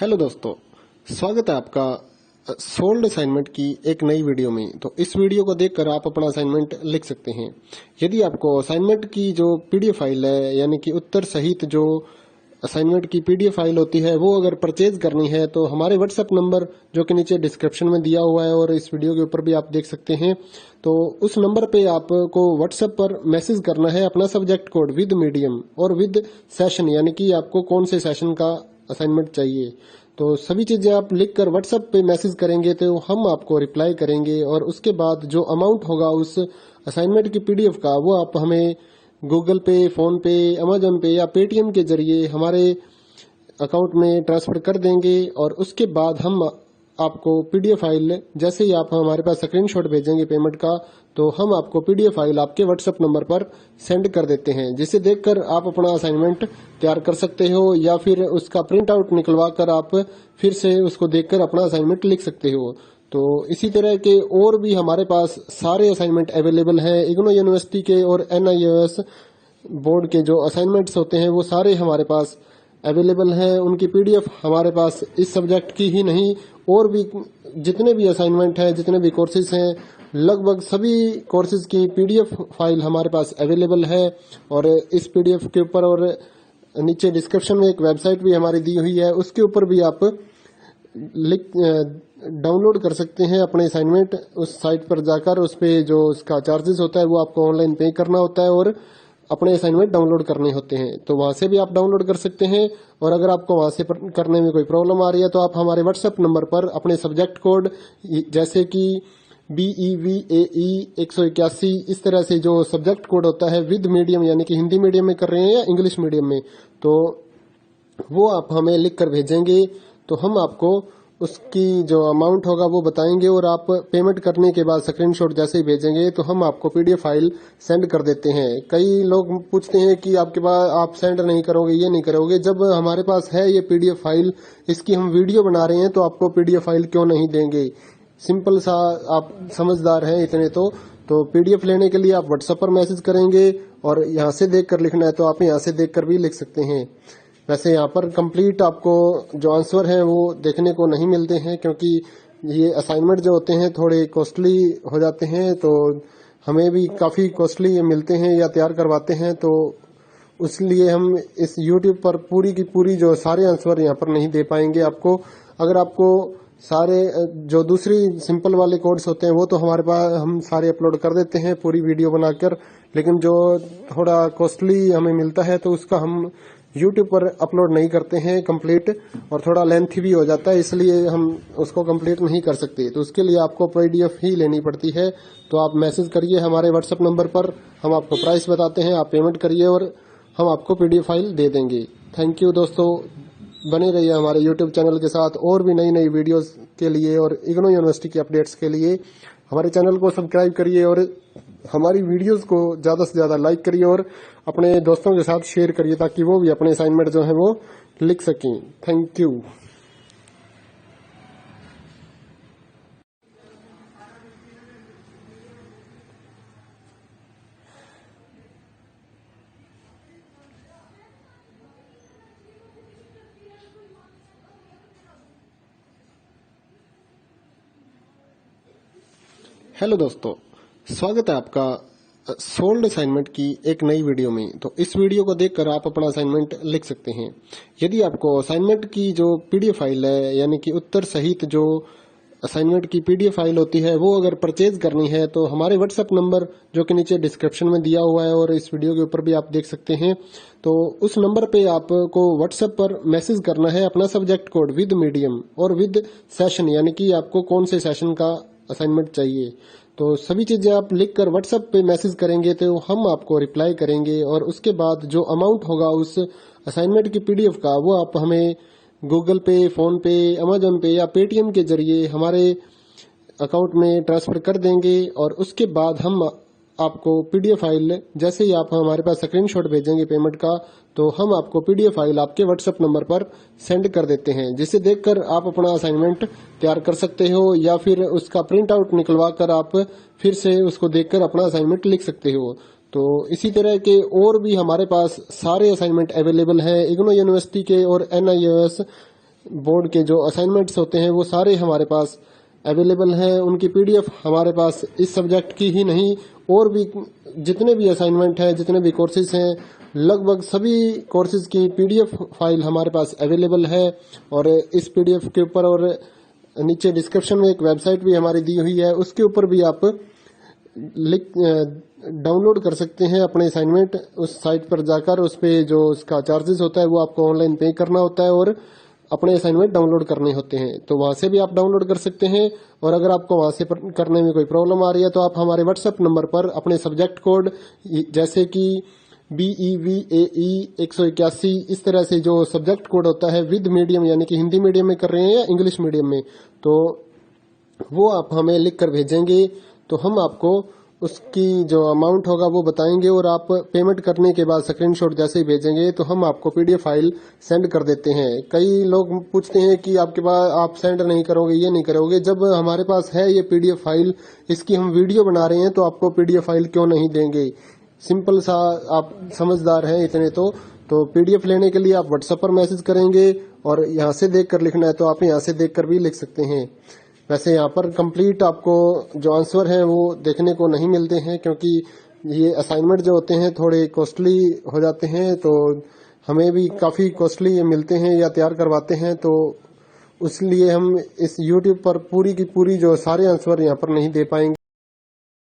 Hello दोस्तों, स्वागत है आपका सोल्ड असाइनमेंट की एक नई वीडियो में। तो इस वीडियो को देखकर आप अपना असाइनमेंट लिख सकते हैं। यदि आपको असाइनमेंट की जो पीडीएफ फाइल है, यानी कि उत्तर सहित जो असाइनमेंट की पीडीएफ फाइल होती है, वो अगर परचेज करनी है तो हमारे व्हाट्सएप नंबर जो कि नीचे डिस्क्रिप्शन में दिया हुआ है और इस वीडियो के ऊपर भी आप देख सकते हैं, तो उस नंबर पे आपको व्हाट्सएप पर मैसेज करना है अपना सब्जेक्ट कोड विद मीडियम और विद सेशन, यानी कि आपको कौन से सेशन का असाइनमेंट चाहिए। तो सभी चीजें आप लिखकर व्हाट्सएप पे मैसेज करेंगे तो हम आपको रिप्लाई करेंगे और उसके बाद जो अमाउंट होगा उस असाइनमेंट की पीडीएफ का, वो आप हमें गूगल पे, फोन पे, अमेजोन पे या पेटीएम के जरिए हमारे अकाउंट में ट्रांसफर कर देंगे। और उसके बाद हम आपको पीडीएफ फाइल, जैसे ही आप हमारे पास स्क्रीनशॉट भेजेंगे पेमेंट का, तो हम आपको पीडीएफ फाइल आपके व्हाट्सएप नंबर पर सेंड कर देते हैं, जिसे देखकर आप अपना असाइनमेंट तैयार कर सकते हो या फिर उसका प्रिंट आउट निकलवा कर आप फिर से उसको देखकर अपना असाइनमेंट लिख सकते हो। तो इसी तरह के और भी हमारे पास सारे असाइनमेंट अवेलेबल हैं। इग्नो यूनिवर्सिटी के और एनआईओएस बोर्ड के जो असाइनमेंट्स होते हैं वो सारे हमारे पास अवेलेबल हैं। उनकी पीडीएफ हमारे पास इस सब्जेक्ट की ही नहीं, और भी जितने भी असाइनमेंट हैं, जितने भी कोर्सेज हैं, लगभग सभी कोर्सेज की पीडीएफ फाइल हमारे पास अवेलेबल है। और इस पीडीएफ के ऊपर और नीचे डिस्क्रिप्शन में एक वेबसाइट भी हमारी दी हुई है, उसके ऊपर भी आप डाउनलोड कर सकते हैं अपने असाइनमेंट। उस साइट पर जाकर उस पे जो उसका चार्जेस होता है वो आपको ऑनलाइन पे करना होता है और अपने असाइनमेंट डाउनलोड करने होते हैं। तो वहां से भी आप डाउनलोड कर सकते हैं। और अगर आपको वहां से करने में कोई प्रॉब्लम आ रही है तो आप हमारे व्हाट्सएप नंबर पर अपने सब्जेक्ट कोड, जैसे कि BEVAE 181, इस तरह से जो सब्जेक्ट कोड होता है विद मीडियम, यानी कि हिंदी मीडियम में कर रहे हैं या इंग्लिश मीडियम में, तो वो आप हमें लिख कर भेजेंगे तो हम आपको उसकी जो अमाउंट होगा वो बताएंगे। और आप पेमेंट करने के बाद स्क्रीनशॉट जैसे ही भेजेंगे तो हम आपको पीडीएफ फाइल सेंड कर देते हैं। कई लोग पूछते हैं कि आपके पास आप सेंड नहीं करोगे, ये नहीं करोगे। जब हमारे पास है ये पीडीएफ फाइल, इसकी हम वीडियो बना रहे हैं, तो आपको पीडीएफ फाइल क्यों नहीं देंगे। सिंपल सा, आप समझदार हैं इतने तो पीडीएफ लेने के लिए आप व्हाट्सएप पर मैसेज करेंगे और यहाँ से देख कर लिखना है तो आप यहाँ से देख कर भी लिख सकते हैं। वैसे यहाँ पर कंप्लीट आपको जो आंसर है वो देखने को नहीं मिलते हैं, क्योंकि ये असाइनमेंट जो होते हैं थोड़े कॉस्टली हो जाते हैं, तो हमें भी काफ़ी कॉस्टली मिलते हैं या तैयार करवाते हैं। तो इसलिए हम इस यूट्यूब पर पूरी की पूरी जो सारे आंसर यहाँ पर नहीं दे पाएंगे आपको। अगर आपको सारे जो दूसरी सिंपल वाले कोड्स होते हैं वो तो हमारे पास हम सारे अपलोड कर देते हैं पूरी वीडियो बनाकर, लेकिन जो थोड़ा कॉस्टली हमें मिलता है तो उसका हम यूट्यूब पर अपलोड नहीं करते हैं कंप्लीट, और थोड़ा लेंथी भी हो जाता है, इसलिए हम उसको कंप्लीट नहीं कर सकते। तो उसके लिए आपको पीडीएफ ही लेनी पड़ती है। तो आप मैसेज करिए हमारे व्हाट्सएप नंबर पर, हम आपको प्राइस बताते हैं, आप पेमेंट करिए और हम आपको पीडीएफ फाइल दे देंगे। थैंक यू दोस्तों, बने रहिए हमारे यूट्यूब चैनल के साथ और भी नई नई वीडियोस के लिए और इग्नो यूनिवर्सिटी की अपडेट्स के लिए हमारे चैनल को सब्सक्राइब करिए और हमारी वीडियोस को ज़्यादा से ज़्यादा लाइक करिए और अपने दोस्तों के साथ शेयर करिए, ताकि वो भी अपने असाइनमेंट जो है वो लिख सकें। Thank you. हेलो दोस्तों, स्वागत है आपका सोल्ड असाइनमेंट की एक नई वीडियो में। तो इस वीडियो को देखकर आप अपना असाइनमेंट लिख सकते हैं। यदि आपको असाइनमेंट की जो पीडीएफ फाइल है, यानी कि उत्तर सहित जो असाइनमेंट की पीडीएफ फाइल होती है, वो अगर परचेज करनी है तो हमारे व्हाट्सएप नंबर जो कि नीचे डिस्क्रिप्शन में दिया हुआ है और इस वीडियो के ऊपर भी आप देख सकते हैं, तो उस नंबर पे आपको व्हाट्सएप पर मैसेज करना है अपना सब्जेक्ट कोड विद मीडियम और विद सेशन, यानी कि आपको कौन से सेशन का असाइनमेंट चाहिए। तो सभी चीजें आप लिखकर व्हाट्सएप पे मैसेज करेंगे तो हम आपको रिप्लाई करेंगे और उसके बाद जो अमाउंट होगा उस असाइनमेंट की पीडीएफ का, वो आप हमें गूगल पे, फोन पे, अमेजोन पे या पेटीएम के जरिए हमारे अकाउंट में ट्रांसफर कर देंगे। और उसके बाद हम आपको पीडीएफ फाइल, जैसे ही आप हमारे पास स्क्रीनशॉट भेजेंगे पेमेंट का, तो हम आपको पीडीएफ फाइल आपके व्हाट्सएप नंबर पर सेंड कर देते हैं, जिसे देखकर आप अपना असाइनमेंट तैयार कर सकते हो या फिर उसका प्रिंट आउट निकलवा कर आप फिर से उसको देखकर अपना असाइनमेंट लिख सकते हो। तो इसी तरह के और भी हमारे पास सारे असाइनमेंट अवेलेबल हैं। इग्नो यूनिवर्सिटी के और एनआईओएस बोर्ड के जो असाइनमेंट्स होते हैं वो सारे हमारे पास अवेलेबल हैं। उनकी पीडीएफ हमारे पास इस सब्जेक्ट की ही नहीं और भी जितने भी असाइनमेंट हैं, जितने भी कोर्सेज हैं, लगभग सभी कोर्सेज की पीडीएफ फाइल हमारे पास अवेलेबल है। और इस पीडीएफ के ऊपर और नीचे डिस्क्रिप्शन में एक वेबसाइट भी हमारी दी हुई है, उसके ऊपर भी आप डाउनलोड कर सकते हैं अपने असाइनमेंट। उस साइट पर जाकर उस पे जो उसका चार्जेस होता है वो आपको ऑनलाइन पे करना होता है और अपने असाइनमेंट डाउनलोड करने होते हैं, तो वहां से भी आप डाउनलोड कर सकते हैं। और अगर आपको वहां से करने में कोई प्रॉब्लम आ रही है तो आप हमारे व्हाट्सएप नंबर पर अपने सब्जेक्ट कोड जैसे कि BEVAE 181 इस तरह से जो सब्जेक्ट कोड होता है विद मीडियम यानी कि हिंदी मीडियम में कर रहे हैं या इंग्लिश मीडियम में, तो वो आप हमें लिख कर भेजेंगे तो हम आपको उसकी जो अमाउंट होगा वो बताएंगे और आप पेमेंट करने के बाद स्क्रीनशॉट जैसे ही भेजेंगे तो हम आपको पीडीएफ फाइल सेंड कर देते हैं। कई लोग पूछते हैं कि आपके पास आप सेंड नहीं करोगे, ये नहीं करोगे। जब हमारे पास है ये पीडीएफ फाइल, इसकी हम वीडियो बना रहे हैं तो आपको पीडीएफ फाइल क्यों नहीं देंगे। सिंपल सा, आप समझदार हैं इतने तो पीडीएफ लेने के लिए आप व्हाट्सएप पर मैसेज करेंगे और यहाँ से देख कर लिखना है तो आप यहाँ से देख कर भी लिख सकते हैं। वैसे यहाँ पर कंप्लीट आपको जो आंसर है वो देखने को नहीं मिलते हैं क्योंकि ये असाइनमेंट जो होते हैं थोड़े कॉस्टली हो जाते हैं, तो हमें भी काफ़ी कॉस्टली मिलते हैं या तैयार करवाते हैं, तो इसलिए हम इस YouTube पर पूरी की पूरी जो सारे आंसर यहाँ पर नहीं दे पाएंगे।